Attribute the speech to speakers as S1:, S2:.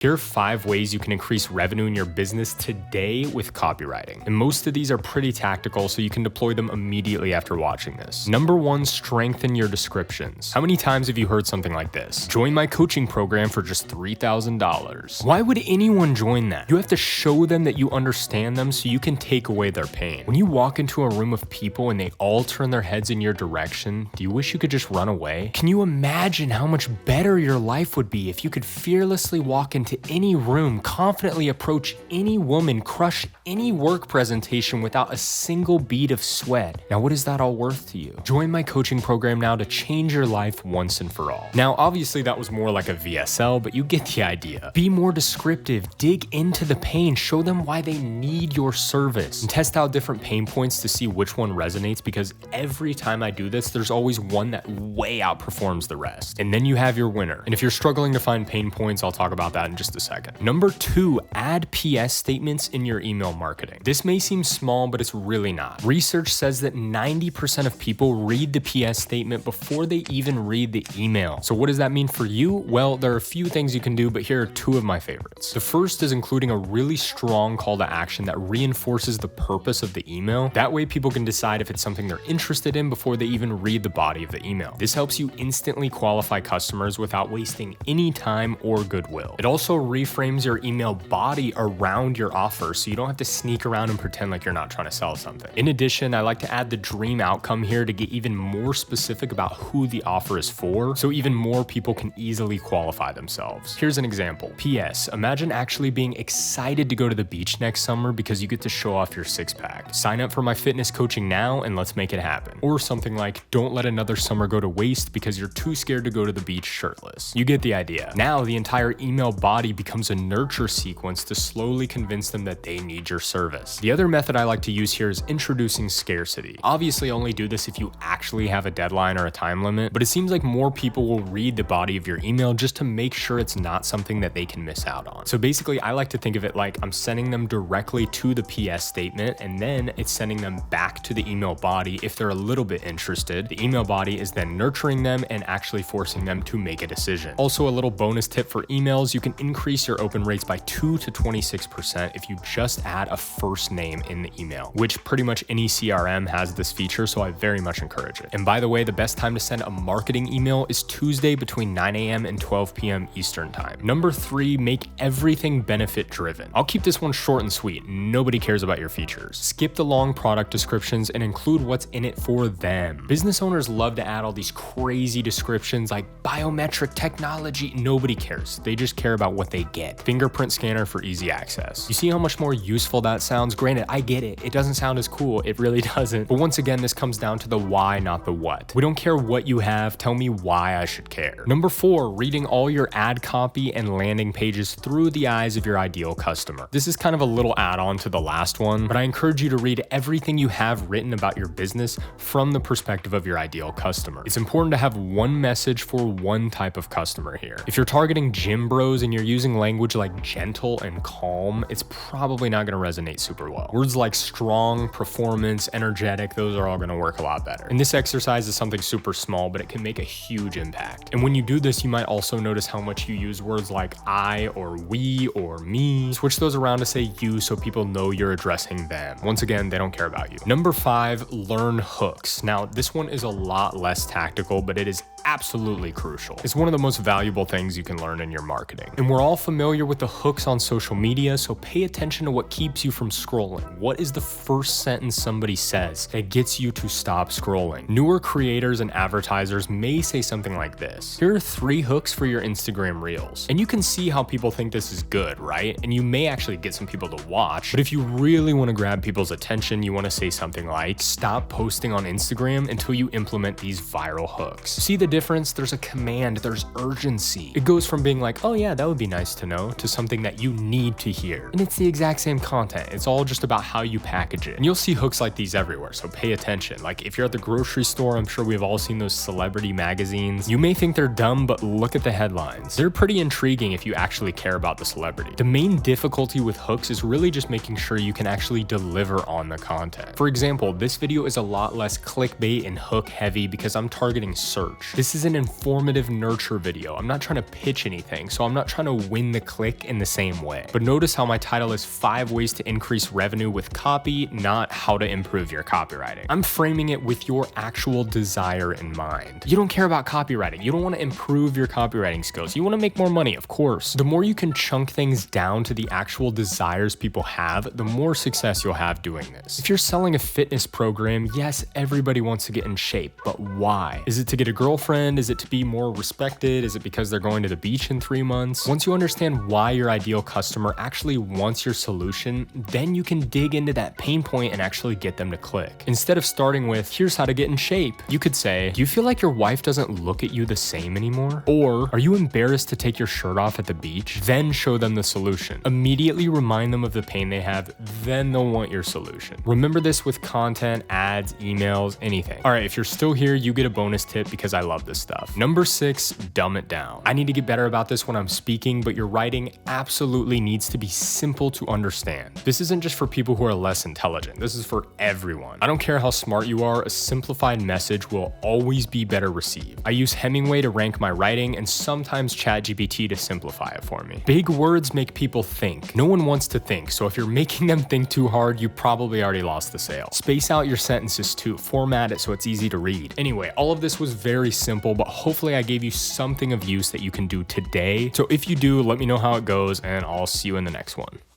S1: Here are 5 ways you can increase revenue in your business today with copywriting. And most of these are pretty tactical, so you can deploy them immediately after watching this. Number 1, strengthen your descriptions. How many times have you heard something like this? Join my coaching program for just $3,000. Why would anyone join that? You have to show them that you understand them so you can take away their pain. When you walk into a room of people and they all turn their heads in your direction, do you wish you could just run away? Can you imagine how much better your life would be if you could fearlessly walk into any room, confidently approach any woman, crush any work presentation without a single bead of sweat? Now, what is that all worth to you? Join my coaching program now to change your life once and for all. Now, obviously that was more like a VSL, but you get the idea. Be more descriptive, dig into the pain, show them why they need your service, and test out different pain points to see which one resonates, because every time I do this, there's always one that way outperforms the rest. And then you have your winner. And if you're struggling to find pain points, I'll talk about that in just a second. Number 2, add PS statements in your email marketing. This may seem small, but it's really not. Research says that 90% of people read the PS statement before they even read the email. So what does that mean for you? Well, there are a few things you can do, but here are 2 of my favorites. The first is including a really strong call to action that reinforces the purpose of the email. That way people can decide if it's something they're interested in before they even read the body of the email. This helps you instantly qualify customers without wasting any time or goodwill. It also reframes your email body around your offer, so you don't have to sneak around and pretend like you're not trying to sell something. In addition, I like to add the dream outcome here to get even more specific about who the offer is for, so even more people can easily qualify themselves. Here's an example. PS, imagine actually being excited to go to the beach next summer because you get to show off your 6-pack. Sign up for my fitness coaching now and let's make it happen. Or something like, don't let another summer go to waste because you're too scared to go to the beach shirtless. You get the idea. Now the entire email body becomes a nurture sequence to slowly convince them that they need your service. The other method I like to use here is introducing scarcity. Obviously only do this if you actually have a deadline or a time limit, but it seems like more people will read the body of your email just to make sure it's not something that they can miss out on. So basically I like to think of it like I'm sending them directly to the PS statement, and then it's sending them back to the email body if they're a little bit interested. The email body is then nurturing them and actually forcing them to make a decision. Also, a little bonus tip for emails, you can increase your open rates by 2 to 26% if you just add a first name in the email, which pretty much any CRM has this feature, so I very much encourage it. And by the way, the best time to send a marketing email is Tuesday between 9 a.m. and 12 p.m. Eastern time. Number 3, make everything benefit driven. I'll keep this one short and sweet. Nobody cares about your features. Skip the long product descriptions and include what's in it for them. Business owners love to add all these crazy descriptions like biometric technology. Nobody cares. They just care about what they get. Fingerprint scanner for easy access. You see how much more useful that sounds? Granted, I get it. It doesn't sound as cool. It really doesn't. But once again, this comes down to the why, not the what. We don't care what you have. Tell me why I should care. Number 4, reading all your ad copy and landing pages through the eyes of your ideal customer. This is kind of a little add-on to the last one, but I encourage you to read everything you have written about your business from the perspective of your ideal customer. It's important to have one message for one type of customer here. If you're targeting gym bros and you're using language like gentle and calm, it's probably not going to resonate super well. Words like strong, performance, energetic, those are all going to work a lot better. And this exercise is something super small, but it can make a huge impact. And when you do this, you might also notice how much you use words like I or we or me. Switch those around to say you so people know you're addressing them. Once again, they don't care about you. Number 5, learn hooks. Now, this one is a lot less tactical, but it is absolutely crucial. It's one of the most valuable things you can learn in your marketing. And we're all familiar with the hooks on social media, so pay attention to what keeps you from scrolling. What is the first sentence somebody says that gets you to stop scrolling? Newer creators and advertisers may say something like this. Here are 3 hooks for your Instagram Reels. And you can see how people think this is good, right? And you may actually get some people to watch, but if you really want to grab people's attention, you want to say something like, stop posting on Instagram until you implement these viral hooks. See the difference? There's a command, there's urgency. It goes from being like, oh yeah, that would be nice to know, to something that you need to hear. And it's the exact same content. It's all just about how you package it. And you'll see hooks like these everywhere, so pay attention. Like if you're at the grocery store, I'm sure we've all seen those celebrity magazines. You may think they're dumb, but look at the headlines. They're pretty intriguing if you actually care about the celebrity. The main difficulty with hooks is really just making sure you can actually deliver on the content. For example, this video is a lot less clickbait and hook heavy because I'm targeting search. This is an informative nurture video. I'm not trying to pitch anything, so I'm not trying to win the click in the same way. But notice how my title is 5 ways to increase revenue with copy, not how to improve your copywriting. I'm framing it with your actual desire in mind. You don't care about copywriting. You don't want to improve your copywriting skills. You want to make more money, of course. The more you can chunk things down to the actual desires people have, the more success you'll have doing this. If you're selling a fitness program, yes, everybody wants to get in shape, but why? Is it to get a girlfriend? Is it to be more respected? Is it because they're going to the beach in 3 months? Once you understand why your ideal customer actually wants your solution, then you can dig into that pain point and actually get them to click. Instead of starting with, here's how to get in shape, you could say, do you feel like your wife doesn't look at you the same anymore? Or are you embarrassed to take your shirt off at the beach? Then show them the solution. Immediately remind them of the pain they have, then they'll want your solution. Remember this with content, ads, emails, anything. All right, if you're still here, you get a bonus tip because I love this stuff. Number 6, dumb it down. I need to get better about this when I'm speaking, but your writing absolutely needs to be simple to understand. This isn't just for people who are less intelligent. This is for everyone. I don't care how smart you are, a simplified message will always be better received. I use Hemingway to rank my writing and sometimes ChatGPT to simplify it for me. Big words make people think. No one wants to think, so if you're making them think too hard, you probably already lost the sale. Space out your sentences too. Format it so it's easy to read. Anyway, all of this was very simple, but hopefully I gave you something of use that you can do today. So if you do, let me know how it goes and I'll see you in the next one.